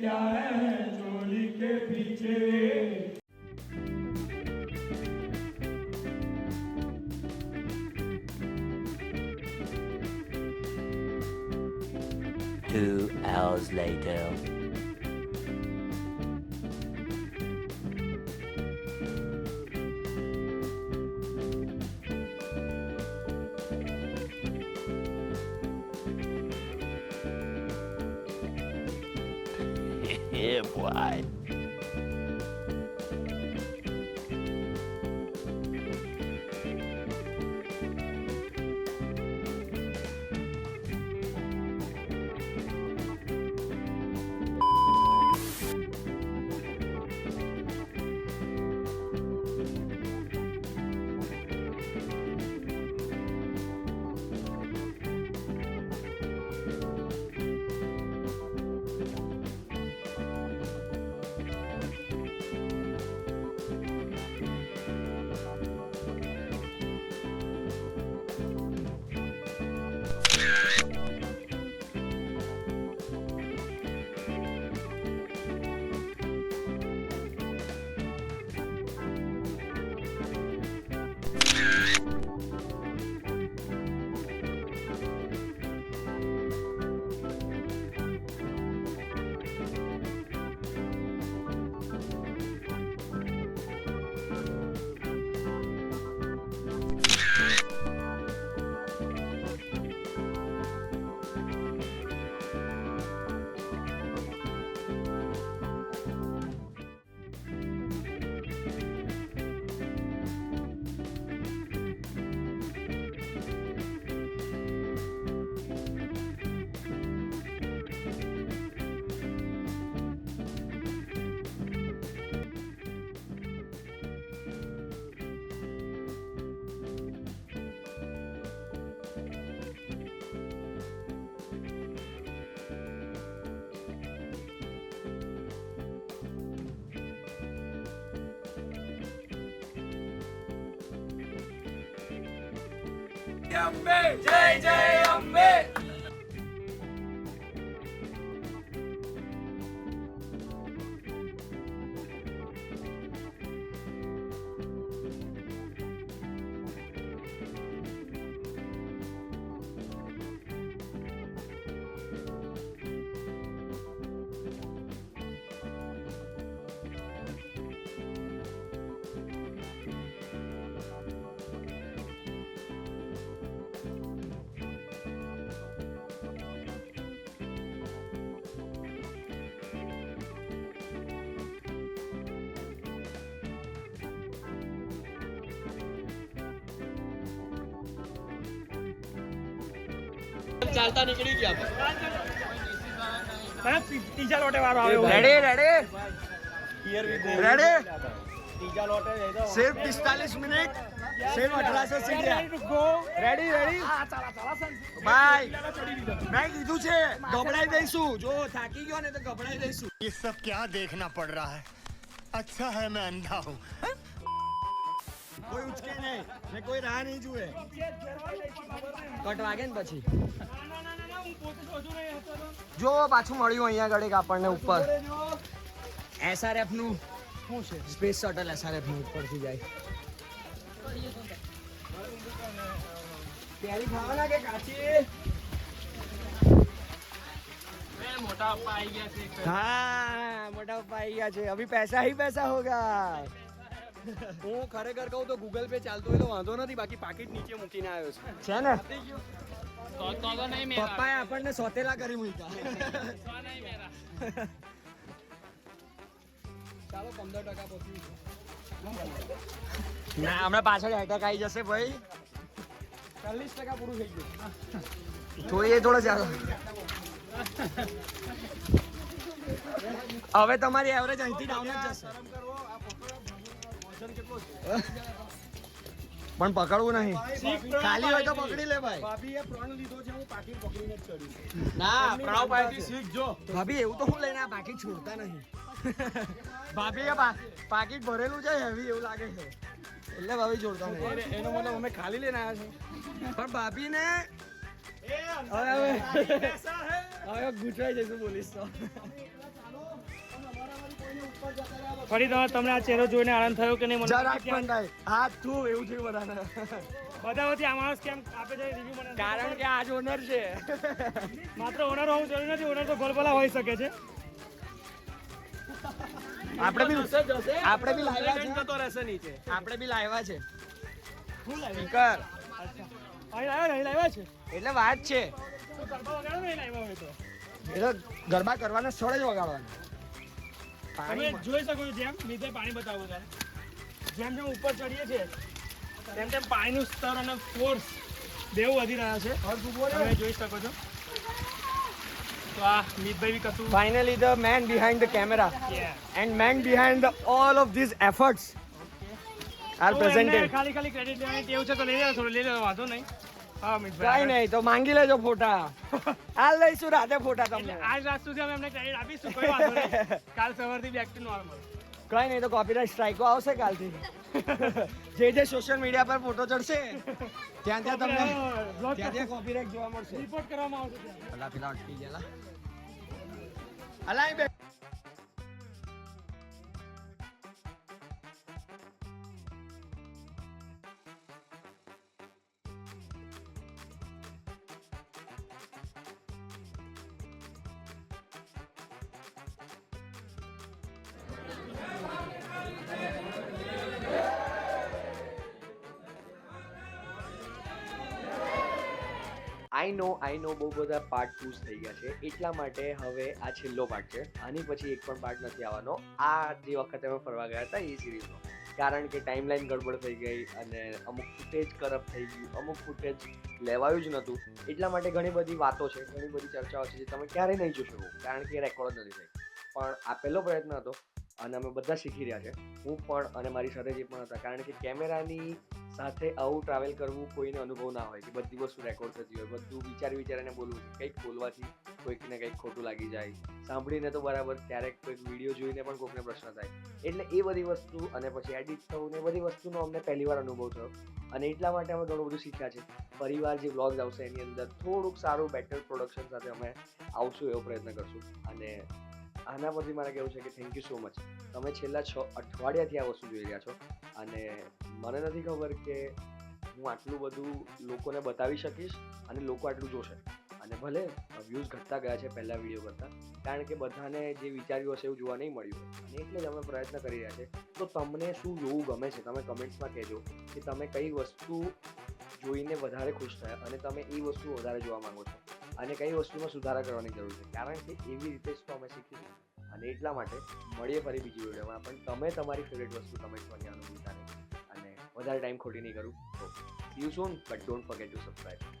क्या है चोली के पीछे। Two hours later. Yeah, boy. Ambe जय जय अंबे। ચાલતા નીકળી ગયા ત્રીજા લોટે વાળો આવ્યો। રેડી રેડી રેડી ત્રીજા લોટે જઈ દો सिर्फ 45 मिनट सिर्फ 1800 सीढ़ियां। રેડી રેડી ભાઈ મેં કીધું છે ગભરાઈ દઈશું જો થાકી ગયો ને તો ગભરાઈ દઈશું। ये सब क्या देखना पड़ रहा है। अच्छा है मैं अंधा हूँ। કોઈ ઉચકે નહીં ને કોઈ રાહ નહીં જુએ। કટ વાગે ને પછી જો પાછું મળ્યું અહીંયા આગળ આપણને ઉપર SRF નું શું છે સ્પેસ શટલ SRF નું ઉપરથી જાય પ્યારી ખાવાના કે કાચી મોટા પપ્પા આવી ગયા છે। हाँ मोटा पप्पा आई गया છે अभी पैसा ही पैसा होगा। હું ખરેખર કહું તો ગૂગલ પે ચાલતો હોય તો વાંધો નથી બાકી પાકીટ નીચે મૂકીને આવ્યો છે ને પપ્પાએ આપણને સોતેલા કરી મૂક્યા। ચાલો 15% પહોંચ્યું ના હમણાં પાછળ એટેક આવી જશે ભાઈ 40% પૂરું થઈ ગયું જોઈએ થોડો ચાલો હવે તમારી એવરેજ અહીંથી ડાઉન જ જશે પણ પકડવું નહીં ખાલી હોય તો પકડી લે ભાઈ। ભાભીએ પ્રણ લીધો છે હું પાકીટ પકડીને જ ચડ્યું। ના પ્રણવ ભાઈથી શીખજો। ભાભી એવું તો હું લઈને આ પાકીટ છોડતા નહીં ભાભીએ પાકીટ ભરેલું છે હેવી એવું લાગે છે એટલે ભાભી છોડતા નહીં એનો મતલબ અમે ખાલી લઈને આવ્યા છે। પણ ભાભીને હવે ગુચવાઈ જઈશું પોલીસ તો. ફરી તમને આ ચહેરો જોઈને આનંદ થયો કે નહીં? મને જરાક પણ નહીં. હાથ થું એવું થયું બધાને. બધા વતી આ માણસ કેમ આપે છે રિવ્યુ મને કારણ કે આજ ઓનર છે. માત્ર ઓનર હોવું જરૂરી નથી, ઓનર તો ભલભલા હોઈ શકે છે. આપણે બી લાવ્યા છે. જતો રહેશે નીચે. આપણે બી લાવ્યા છે શું લાવ્યો? સ્પીકર. અહીં લાવ્યા છે એટલે વાત છે તો ગરબા વગાડો ને, અહીં લાવ્યા હોય તો એટલે ગરબા કરવાના સ્થળે જ વગાડવાના. તમે જોઈ શકો છો. જેમ નીચે પાણી બતાવું ત્યારે જેમ જેમ ઉપર ચડીએ છીએ તેમ તેમ પાણીનું સ્તર અને ફોર્સ બેઉ વધી રહ્યા છે. તમે જોઈ શકો છો. તો આ મિતભાઈ બી કશું Finally, the man behind the camera Yeah. and man behind all of these efforts are તો presented. એમને ખાલી ક્રેડિટ લેવાની ટેવ છે તો લઈ લેજો, થોડું લઈ લેજો, વાંધો નહીં. હા કઈ મિતભાઈ, નહીં તો માંગી લેજો ફોટા. હાલ લઈશું રાતે ફોટા એટલે તમને. આજ રાત સુધી અમે એમને ક્રેડિટ આપીશું, કોઈ વાંધો નહીં. કાલ સવારથી બેક ટુ નોર્મલ. કઈ નહીં તો કોપીરાઇટ સ્ટ્રાઇકો આવશે કાલથી. જે સોશિયલ મીડિયા પર ફોટો ચડશે ત્યાં ત્યાં તમને ત્યાં કોપીરાઇટ જોવા મળશે. રિપોર્ટ કરવામાં આવશે ત્યાં. પેલા અટકી ગયેલા. અલાઈ બે આઈ નો બહુ બધા પાર્ટ 2 થઈ ગયા છે, એટલા માટે હવે આ છેલ્લો પાર્ટ છે. આની પછી એક પણ પાર્ટ નથી આવવાનો. આ જે વખતે અમે ફરવા ગયા હતા એ સિરીઝનો, કારણ કે ટાઈમલાઈન ગડબડ થઈ ગઈ અને અમુક ફૂટેજ કરપ્ટ થઈ ગયું, અમુક ફૂટેજ લેવાયું જ નહોતું. એટલા માટે ઘણી બધી વાતો છે, ઘણી બધી ચર્ચાઓ છે જે તમે ક્યારેય નહીં જોઈ શકો, કારણ કે એ રેકોર્ડ જ નથી થઈ. પણ આ પહેલો પ્રયત્ન હતો અને અમે બધા શીખી રહ્યા છે, હું પણ અને મારી સાથે જે પણ હતા. કારણ કે કેમેરાની સાથે આવું ટ્રાવેલ કરવું કોઈને અનુભવ ના હોય કે બધી વસ્તુ રેકોર્ડ થતી હોય, બધું વિચારીને બોલવું, કંઈક બોલવાથી કોઈકને કંઈક ખોટું લાગી જાય, સાંભળીને તો બરાબર, ક્યારેક કોઈક વિડીયો જોઈને પણ કોઈકને પ્રશ્ન થાય. એટલે એ બધી વસ્તુ અને પછી એડિટ થવું ને એ બધી વસ્તુનો અમને પહેલીવાર અનુભવ થયો અને એટલા માટે અમે ઘણું બધું શીખ્યા છે. ફરીવાર જે વ્લોગ્સ આવશે એની અંદર થોડુંક સારું બેટર પ્રોડક્શન સાથે અમે આવશું એવો પ્રયત્ન કરશું. અને આના પરથી મારે કહેવું છે કે થેન્ક યુ સો મચ. તમે છેલ્લા 6 અઠવાડિયાથી આ વસ્તુ જોઈ રહ્યા છો અને મને નથી ખબર કે હું આટલું બધું લોકોને બતાવી શકીશ અને લોકો આટલું જોશે. અને ભલે વ્યૂઝ ઘટતા ગયા છે પહેલા વિડીયો કરતાં, કારણ કે બધાને જે વિચાર્યું હશે એવું જોવા નહીં મળ્યું હોય અને એટલે જ અમે પ્રયત્ન કરી રહ્યા છે. તો તમને શું જોવું ગમે છે તમે કમેન્ટ્સમાં કહેજો કે તમે કઈ વસ્તુ જોઈને વધારે ખુશ થયા અને તમે એ વસ્તુ વધારે જોવા માંગો છો અને કઈ વસ્તુમાં સુધારા કરવાની જરૂર છે, કારણ કે એવી રીતે જ તો અમે શીખીશું. અને એટલા માટે મળીએ ફરી બીજી વિડીયોમાં, પણ તમે તમારી ફેવરેટ વસ્તુ કમેન્ટમાં કહેવાનું ભૂલતા નહીં અને વધારે ટાઈમ ખોટી નહીં કરું. તો C you soon, but don't forget two subscribe.